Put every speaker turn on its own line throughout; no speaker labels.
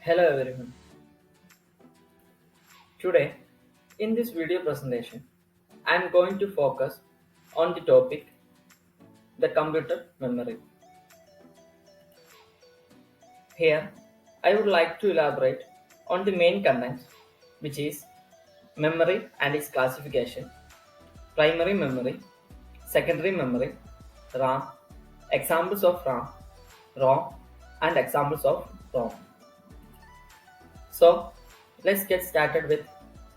Hello everyone. Today, in this video presentation, I am going to focus on the topic the computer memory. Here, I would like to elaborate on the main contents, which is memory and its classification, primary memory, secondary memory, RAM, examples of RAM, ROM, and examples of ROM. So, let's get started with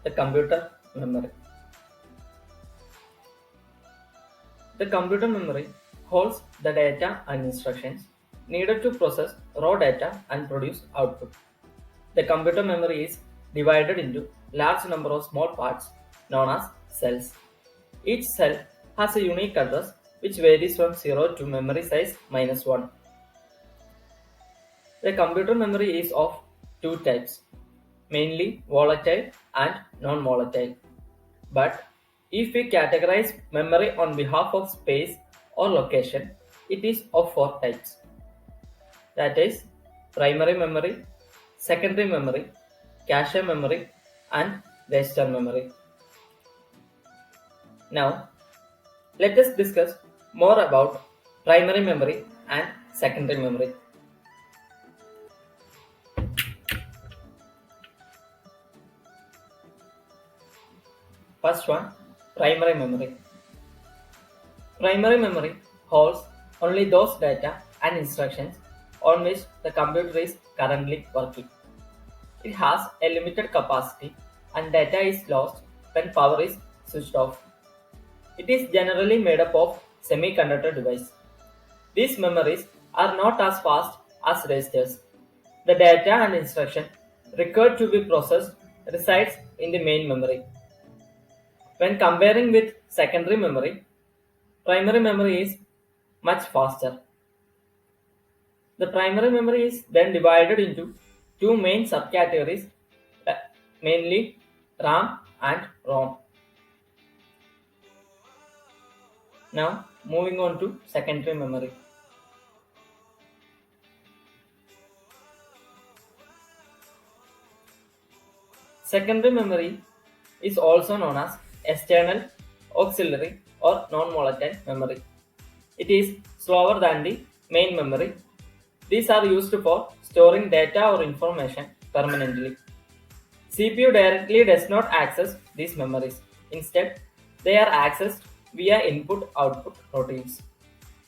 the computer memory. The computer memory holds the data and instructions needed to process raw data and produce output. The computer memory is divided into large number of small parts known as cells. Each cell has a unique address which varies from 0 to memory size -1. The computer memory is of two types, mainly volatile and non-volatile. But if we categorize memory on behalf of space or location, it is of four types. That is primary memory, secondary memory, cache memory, and register memory. Now, let us discuss more about primary memory and secondary memory. First one, primary memory. Primary memory holds only those data and instructions on which the computer is currently working. It has a limited capacity and data is lost when power is switched off. It is generally made up of semiconductor device. These memories are not as fast as registers. The data and instruction required to be processed resides in the main memory. When comparing with secondary memory, primary memory is much faster. The primary memory is then divided into two main subcategories, uh, mainly RAM and ROM. Now, moving on to secondary memory. Secondary memory is also known as external, auxiliary, or non-volatile memory. It is slower than the main memory. These are used for storing data or information permanently. CPU directly does not access these memories. Instead, they are accessed via input-output routines.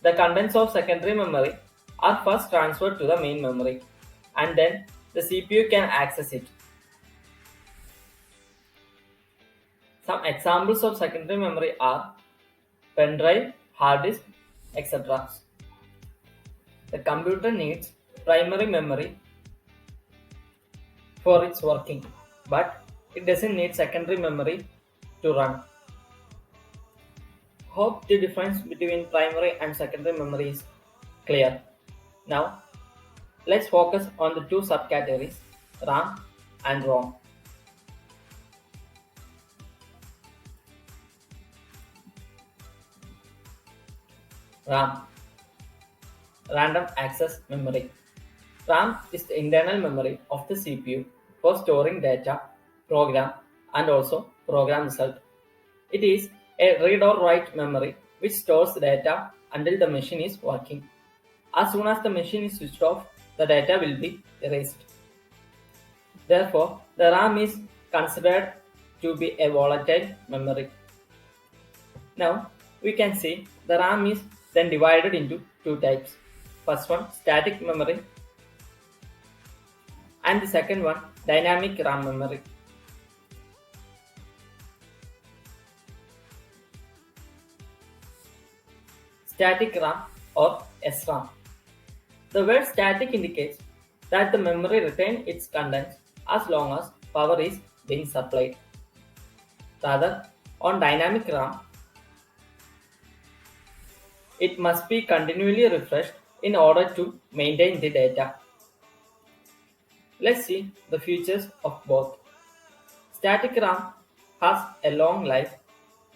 The contents of secondary memory are first transferred to the main memory, and then the CPU can access it. Some examples of secondary memory are pen drive, hard disk, etc. The computer needs primary memory for its working, but it doesn't need secondary memory to run. Hope the difference between primary and secondary memory is clear. Now, let's focus on the two subcategories, RAM and ROM. RAM, Random Access Memory. RAM is the internal memory of the CPU for storing data, program, and also program result. It is a read or write memory which stores data until the machine is working. As soon as the machine is switched off, the data will be erased. Therefore, the RAM is considered to be a volatile memory. Now, we can see the RAM is then divided into two types. First one, static memory, and the second one, dynamic RAM memory. Static RAM or SRAM. The word static indicates that the memory retains its contents as long as power is being supplied. Rather, on dynamic RAM, it must be continually refreshed in order to maintain the data. Let's see the features of both. Static RAM has a long life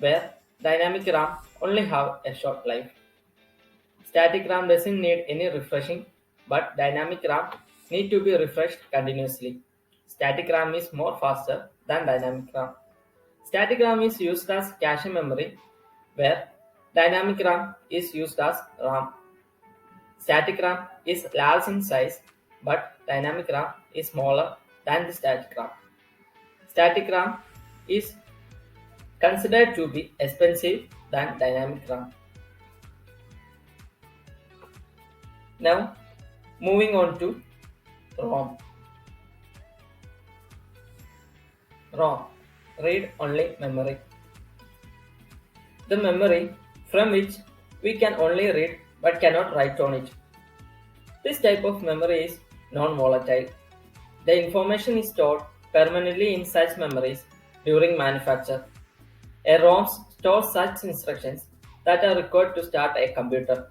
where dynamic RAM only have a short life. Static RAM doesn't need any refreshing, but dynamic RAM need to be refreshed continuously. Static RAM is more faster than dynamic RAM. Static RAM is used as cache memory, where dynamic RAM is used as RAM. Static RAM is large in size, but dynamic RAM is smaller than the static RAM. Static RAM is considered to be expensive than dynamic RAM. Now, moving on to ROM. ROM, read-only memory. The memory from which we can only read but cannot write on it. This type of memory is non-volatile. The information is stored permanently in such memories during manufacture. A ROM stores such instructions that are required to start a computer.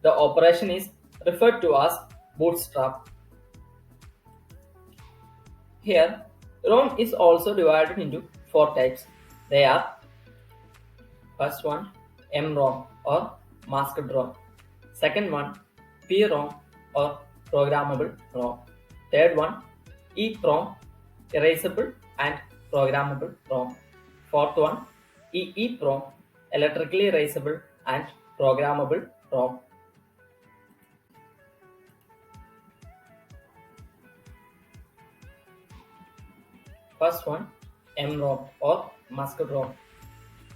The operation is referred to as bootstrap. Here, ROM is also divided into four types. They are: first one, MROM or masked ROM. Second one, PROM or programmable ROM. Third one, EPROM, erasable and programmable ROM. Fourth one, EEPROM, electrically erasable and programmable ROM. First one, MROM or masked ROM.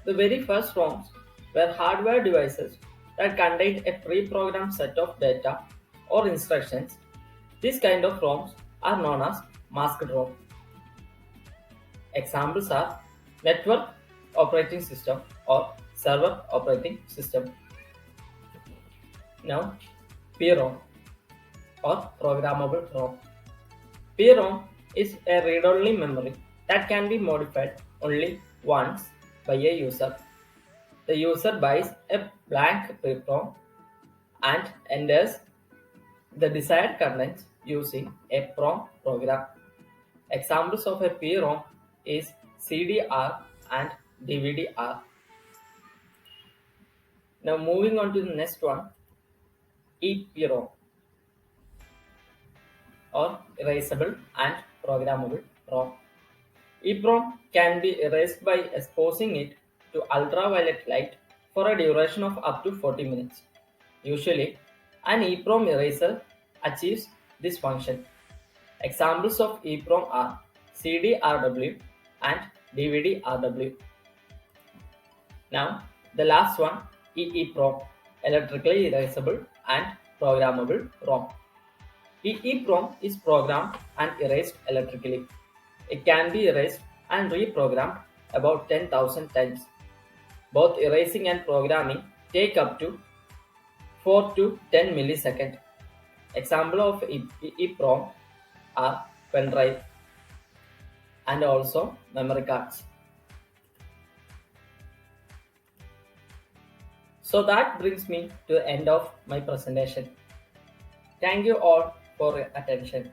The very first ROMs were hardware devices that contained a pre-programmed set of data or instructions. These kind of ROMs are known as masked ROM. Examples are network operating system or server operating system. Now, PROM or programmable ROM. PROM is a read-only memory that can be modified only once by a user. The user buys a blank PROM and enters the desired contents using a PROM program. Examples of a PROM is CD-R and DVD-R. Now moving on to the next one, EPROM or erasable and programmable ROM. EPROM can be erased by exposing it to ultraviolet light for a duration of up to 40 minutes. Usually, an EPROM eraser achieves this function. Examples of EPROM are CD-RW and DVD-RW. Now, the last one, EEPROM, electrically erasable and programmable ROM. EEPROM is programmed and erased electrically. It can be erased and reprogrammed about 10,000 times. Both erasing and programming take up to 4 to 10 milliseconds. Example of EEPROM are pen drive and also memory cards. So that brings me to the end of my presentation. Thank you all for your attention.